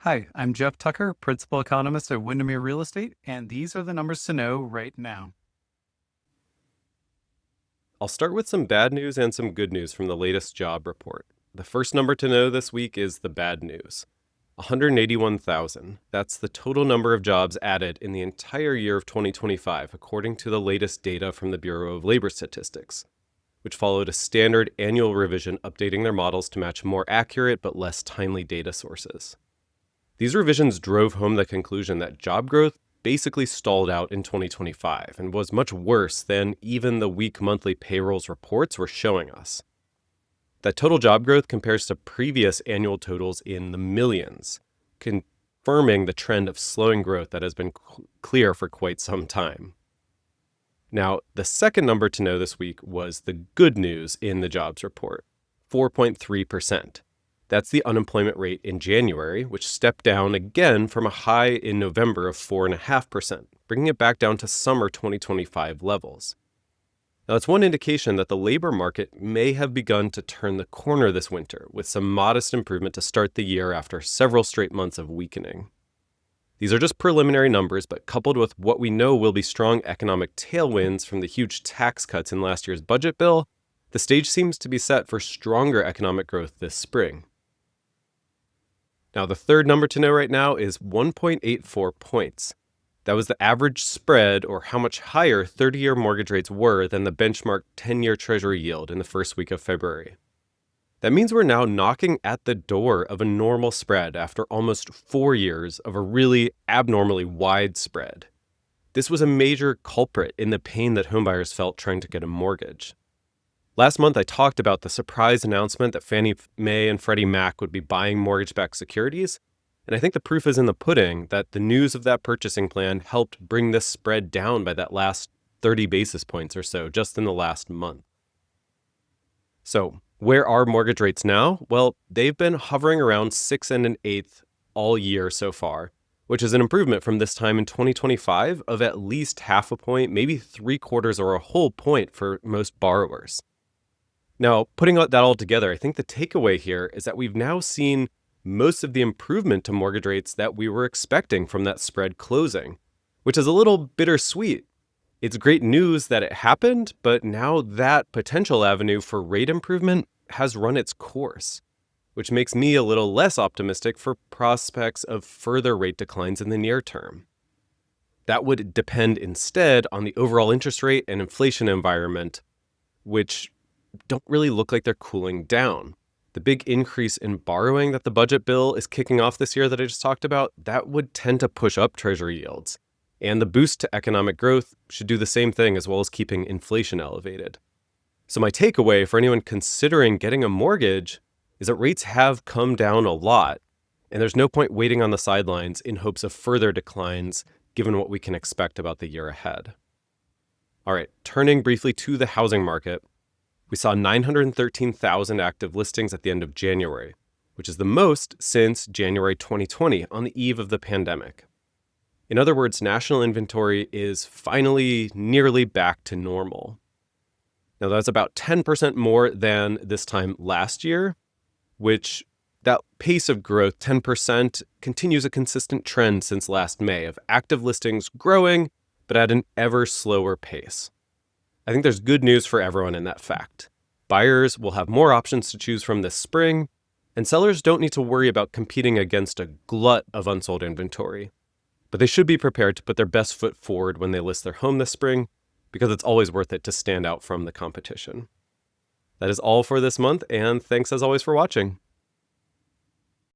Hi, I'm Jeff Tucker, Principal Economist at Windermere Real Estate, and these are the numbers to know right now. I'll start with some bad news and some good news from the latest job report. The first number to know this week is the bad news. 181,000. That's the total number of jobs added in the entire year of 2025, according to the latest data from the Bureau of Labor Statistics, which followed a standard annual revision updating their models to match more accurate but less timely data sources. These revisions drove home the conclusion that job growth basically stalled out in 2025 and was much worse than even the weak monthly payrolls reports were showing us. That total job growth compares to previous annual totals in the millions, confirming the trend of slowing growth that has been clear for quite some time. Now, the second number to know this week was the good news in the jobs report, 4.3%. That's the unemployment rate in January, which stepped down again from a high in November of 4.5%, bringing it back down to summer 2025 levels. Now, that's one indication that the labor market may have begun to turn the corner this winter, with some modest improvement to start the year after several straight months of weakening. These are just preliminary numbers, but coupled with what we know will be strong economic tailwinds from the huge tax cuts in last year's budget bill, the stage seems to be set for stronger economic growth this spring. Now, the third number to know right now is 1.84 points. That was the average spread, or how much higher 30-year mortgage rates were than the benchmark 10-year Treasury yield in the first week of February. That means we're now knocking at the door of a normal spread after almost 4 years of a really abnormally wide spread. This was a major culprit in the pain that homebuyers felt trying to get a mortgage. Last month, I talked about the surprise announcement that Fannie Mae and Freddie Mac would be buying mortgage-backed securities, and I think the proof is in the pudding that the news of that purchasing plan helped bring this spread down by that last 30 basis points or so just in the last month. So, where are mortgage rates now? Well, they've been hovering around 6 1/8 all year so far, which is an improvement from this time in 2025 of at least half a point, maybe 3/4 or a whole point for most borrowers. Now, putting that all together, I think the takeaway here is that we've now seen most of the improvement to mortgage rates that we were expecting from that spread closing, which is a little bittersweet. It's great news that it happened, but now that potential avenue for rate improvement has run its course, which makes me a little less optimistic for prospects of further rate declines in the near term. That would depend instead on the overall interest rate and inflation environment, which don't really look like they're cooling down. The big increase in borrowing that the budget bill is kicking off this year that I just talked about, that would tend to push up Treasury yields. And the boost to economic growth should do the same thing, as well as keeping inflation elevated. So my takeaway for anyone considering getting a mortgage is that rates have come down a lot, and there's no point waiting on the sidelines in hopes of further declines given what we can expect about the year ahead. All right, turning briefly to the housing market. We saw 913,000 active listings at the end of January, which is the most since January 2020 on the eve of the pandemic. In other words, national inventory is finally nearly back to normal. Now, that's about 10% more than this time last year, which that pace of growth, 10%, continues a consistent trend since last May of active listings growing, but at an ever slower pace. I think there's good news for everyone in that fact. Buyers will have more options to choose from this spring, and sellers don't need to worry about competing against a glut of unsold inventory. But they should be prepared to put their best foot forward when they list their home this spring, because it's always worth it to stand out from the competition. That is all for this month, and thanks as always for watching.